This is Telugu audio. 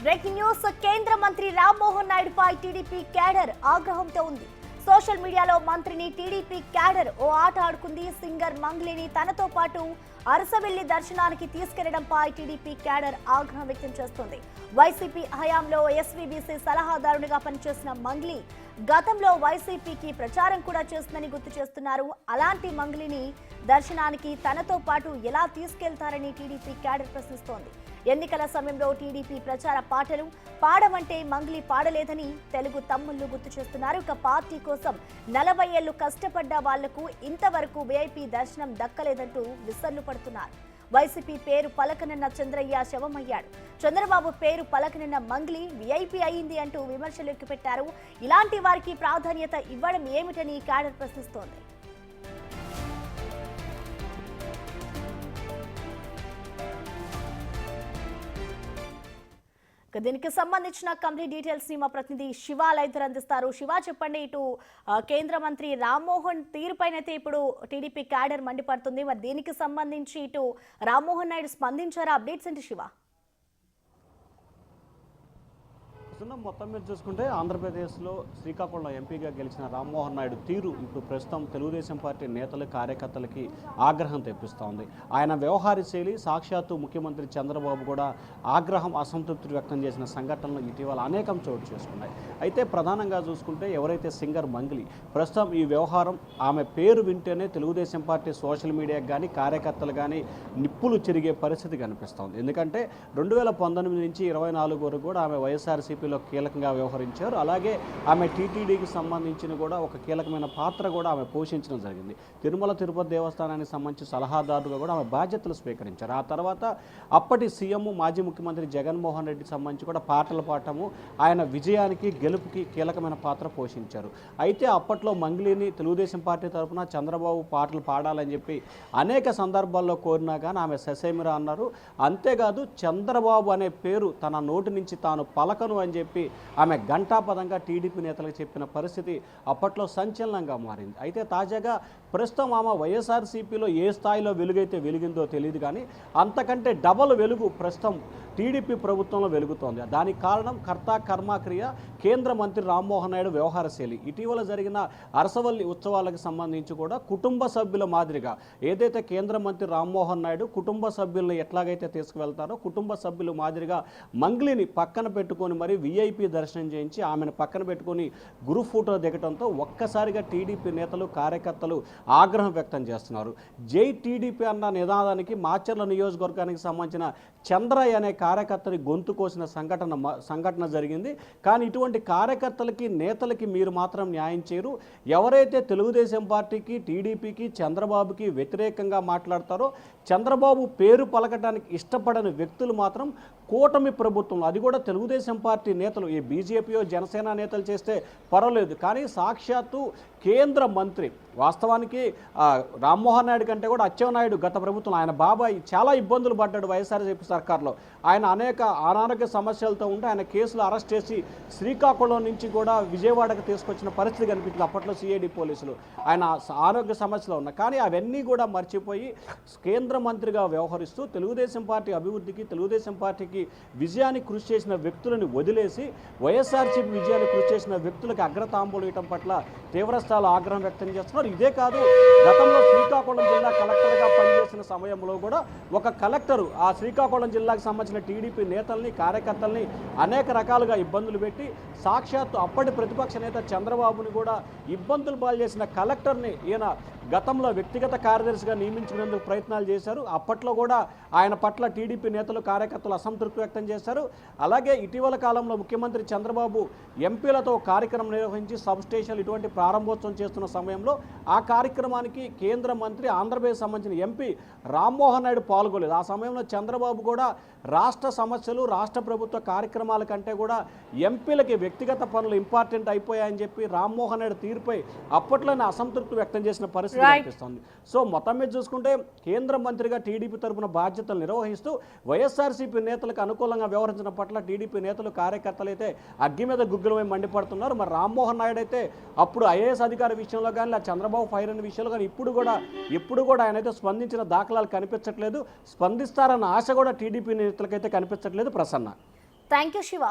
బ్రేకింగ్ న్యూస్ కేంద్ర మంత్రి రామ్మోహన్ నాయుడుపై టీడీపీ క్యాడర్ ఆగ్రహంతో ఉంది. సోషల్ మీడియాలో మంత్రిని టీడీపీ క్యాడర్ ఓ ఆట ఆడుకుంది. సింగర్ మంగ్లీని తనతో పాటు అరసవెల్లి దర్శనానికి తీసుకెళ్లడంపై టీడీపీ క్యాడర్ ఆగ్రహం వ్యక్తం చేస్తోంది. వైసీపీ హయాంలో ఎస్వీబీసీ సలహాదారునిగా పనిచేసిన మంగ్లీ గతంలో వైసీపీకి ప్రచారం కూడా చేస్తుందని గుర్తు చేస్తున్నారు. అలాంటి మంగ్లీని దర్శనానికి తనతో పాటు ఎలా తీసుకెళ్తారని టీడీపీ క్యాడర్ ప్రశ్నిస్తోంది. ఎన్నికల సమయంలో టీడీపీ ప్రచార పాటలు పాడమంటే మంగ్లీ పాడలేదని తెలుగు తమ్ముళ్లు గుర్తు చేస్తున్నారు. ఇక పార్టీ కోసం 40 ఏళ్లు కష్టపడ్డ వాళ్లకు ఇంతవరకు వీఐపీ దర్శనం దక్కలేదంటూ విసర్లు పడుతున్నారు. వైసీపీ పేరు పలకనన్న చంద్రయ్య శవమయ్యాడు. చంద్రబాబు పేరు పలకనన్న మంగ్లీ వీఐపీ అయింది అంటూ విమర్శలు ఎక్కుపెట్టారు. ఇలాంటి వారికి ప్రాధాన్యత ఇవ్వడం ఏమిటని క్యాడర్ ప్రశ్నిస్తోంది. దీనికి సంబంధించిన కంప్లీట్ డీటెయిల్స్ ని మా ప్రతినిధి శివ లైవ్ అందిస్తారు. శివ, చెప్పండి, ఇటు కేంద్ర మంత్రి రామ్మోహన్ తీరుపైనైతే ఇప్పుడు టీడీపీ క్యాడర్ మండిపడుతుంది. మరి దీనికి సంబంధించి ఇటు రామ్మోహన్ నాయుడు స్పందించారా? అప్డేట్స్ ఏంటి శివ? మొత్తం మీద చూసుకుంటే ఆంధ్రప్రదేశ్లో శ్రీకాకుళం ఎంపీగా గెలిచిన రామ్మోహన్ నాయుడు తీరు ఇప్పుడు ప్రస్తుతం తెలుగుదేశం పార్టీ నేతలు కార్యకర్తలకి ఆగ్రహం తెప్పిస్తోంది. ఆయన వ్యవహార శైలి సాక్షాత్తు ముఖ్యమంత్రి చంద్రబాబు కూడా ఆగ్రహం అసంతృప్తి వ్యక్తం చేసిన సంఘటనలు ఇటీవల అనేకం చోటు చేసుకున్నాయి. అయితే ప్రధానంగా చూసుకుంటే ఎవరైతే సింగర్ మంగ్లీ ప్రస్తుతం ఈ వ్యవహారం ఆమె పేరు వింటేనే తెలుగుదేశం పార్టీ సోషల్ మీడియాకి కానీ కార్యకర్తలు కానీ నిప్పులు చెరిగే పరిస్థితి కనిపిస్తోంది. ఎందుకంటే 2019 నుంచి 24 వరకు కూడా ఆమె వైఎస్ఆర్సీపీ కీలకంగా వ్యవహరించారు. అలాగే ఆమె టీటీడీకి సంబంధించిన కూడా ఒక కీలకమైన పాత్ర కూడా ఆమె పోషించడం జరిగింది. తిరుమల తిరుపతి దేవస్థానానికి సంబంధించి సలహాదారుగా కూడా ఆమె బాధ్యతలు స్వీకరించారు. ఆ తర్వాత అప్పటి సీఎం మాజీ ముఖ్యమంత్రి జగన్మోహన్ రెడ్డికి సంబంధించి కూడా పాటలు పాడటము ఆయన విజయానికి గెలుపుకి కీలకమైన పాత్ర పోషించారు. అయితే అప్పట్లో మంగ్లీని తెలుగుదేశం పార్టీ తరఫున చంద్రబాబు పాటలు పాడాలని చెప్పి అనేక సందర్భాల్లో కోరినా కానీ ఆమె ససేమిరా అన్నారు. అంతేకాదు చంద్రబాబు అనే పేరు తన నోటి నుంచి తాను పలకను అని చెప్పి ఆమె ఘంటాపదంగా టీడీపీ నేతలకు చెప్పిన పరిస్థితి అప్పట్లో సంచలనంగా మారింది. అయితే తాజాగా ప్రస్తుతం ఆమె వైఎస్ఆర్సీపీలో ఏ స్థాయిలో వెలుగైతే వెలిగిందో తెలియదు కానీ అంతకంటే డబల్ వెలుగు ప్రస్తుతం టీడీపీ ప్రభుత్వంలో వెలుగుతోంది. దానికి కారణం కర్త కర్మక్రియ కేంద్ర మంత్రి రామ్మోహన్ నాయుడు వ్యవహార శైలి. ఇటీవల జరిగిన అరసవల్లి ఉత్సవాలకు సంబంధించి కూడా కుటుంబ సభ్యుల మాదిరిగా ఏదైతే కేంద్ర మంత్రి రామ్మోహన్ నాయుడు కుటుంబ సభ్యులను ఎట్లాగైతే తీసుకువెళ్తారో కుటుంబ సభ్యులు మాదిరిగా మంగ్లీని పక్కన పెట్టుకొని మరి వీఐపీ దర్శనం చేయించి ఆమెను పక్కన పెట్టుకొని గురు ఫోటో దిగటంతో ఒక్కసారిగా టీడీపీ నేతలు కార్యకర్తలు ఆగ్రహం వ్యక్తం చేస్తున్నారు. జై టీడీపీ అన్న నినాదానికి మాచర్ల నియోజకవర్గానికి సంబంధించిన చంద్రయ్య అనే కార్యకర్తని గొంతు కోసిన సంఘటన జరిగింది. కానీ ఇటువంటి కార్యకర్తలకి నేతలకి మీరు మాత్రం న్యాయం చేయరు. ఎవరైతే తెలుగుదేశం పార్టీకి టీడీపీకి చంద్రబాబుకి వ్యతిరేకంగా మాట్లాడతారో చంద్రబాబు పేరు పలకటానికి ఇష్టపడని వ్యక్తులు మాత్రం కూటమి ప్రభుత్వం, అది కూడా తెలుగుదేశం పార్టీ నేతలు, ఈ బీజేపీయో జనసేన నేతలు చేస్తే పర్వాలేదు, కానీ సాక్షాత్తు కేంద్ర మంత్రి వాస్తవానికి రామ్మోహన్ నాయుడు కంటే కూడా అచ్చెన్నాయుడు గత ప్రభుత్వం ఆయన బాబాయ్ చాలా ఇబ్బందులు పడ్డాడు వైఎస్ఆర్సీపీ సర్కార్లో. ఆయన అనేక అనారోగ్య సమస్యలతో ఉంటే ఆయన కేసులు అరెస్ట్ చేసి శ్రీకాకుళం నుంచి కూడా విజయవాడకు తీసుకొచ్చిన పరిస్థితి కనిపించింది అప్పట్లో సిఐడి పోలీసులు. ఆయన ఆరోగ్య సమస్యలు ఉన్నాయి. కానీ అవన్నీ కూడా మర్చిపోయి కేంద్ర మంత్రిగా వ్యవహరిస్తూ తెలుగుదేశం పార్టీ అభివృద్ధికి తెలుగుదేశం పార్టీకి విజయానికి కృషి చేసిన వ్యక్తులను వదిలేసి వైఎస్ఆర్సీపీ విజయానికి కృషి చేసిన వ్యక్తులకు అగ్రతాంబూలు ఇవ్వడం పట్ల తీవ్రస్థాయిలో ఆగ్రహం వ్యక్తం చేస్తున్నారు. ఇదే కాదు, గతంలో శ్రీకాకుళం జిల్లా కలెక్టర్గా పనిచేసిన సమయంలో కూడా ఒక కలెక్టరు ఆ శ్రీకాకుళం జిల్లాకు సంబంధించిన టీడీపీ నేతల్ని కార్యకర్తల్ని అనేక రకాలుగా ఇబ్బందులు పెట్టి సాక్షాత్తు అప్పటి ప్రతిపక్ష నేత చంద్రబాబుని కూడా ఇబ్బందులు పాలు చేసిన కలెక్టర్ని ఈయన గతంలో వ్యక్తిగత కార్యదర్శిగా నియమించుకునేందుకు ప్రయత్నాలు చేశారు. అప్పట్లో కూడా ఆయన పట్ల టీడీపీ నేతలు కార్యకర్తలు అసంతృప్తి వ్యక్తం చేశారు. అలాగే ఇటీవల కాలంలో ముఖ్యమంత్రి చంద్రబాబు ఎంపీలతో కార్యక్రమం నిర్వహించి సబ్ స్టేషన్లు ఇటువంటి ప్రారంభోత్సవం చేస్తున్న సమయంలో ఆ కార్యక్రమానికి కేంద్ర మంత్రి ఆంధ్రప్రదేశ్ సంబంధించిన ఎంపీ రామ్మోహన్ నాయుడు పాల్గొలేదు. ఆ సమయంలో చంద్రబాబు కూడా రాష్ట్ర సమస్యలు రాష్ట్ర ప్రభుత్వ కార్యక్రమాల కంటే కూడా ఎంపీలకి వ్యక్తిగత పనులు ఇంపార్టెంట్ అయిపోయాయని చెప్పి రామ్మోహన్ నాయుడు తీరుపై అప్పట్లోనే అసంతృప్తి వ్యక్తం చేసిన పరిస్థితి కనిపిస్తుంది. సో మొత్తం మీద చూసుకుంటే కేంద్ర మంత్రిగా టీడీపీ తరపున బాధ్యతలు నిర్వహిస్తూ వైఎస్ఆర్సీపీ నేతలకు అనుకూలంగా వ్యవహరించడం పట్ల టీడీపీ నేతలు కార్యకర్తలు అయితే అగ్గి మీద గుగ్గులమై మండిపడుతున్నారు. మరి రామ్మోహన్ నాయుడు అయితే అప్పుడు ఐఏఎస్ అధికారి విషయంలో కానీ లేదా చంద్రబాబు ఫైర్ అనే విషయంలో కానీ ఇప్పుడు కూడా ఆయన అయితే స్పందించిన దాఖలాలు కనిపించట్లేదు. స్పందిస్తారన్న ఆశ కూడా టీడీపీ నేతలకైతే కనిపించట్లేదు. ప్రసన్న. Thank you Shiva.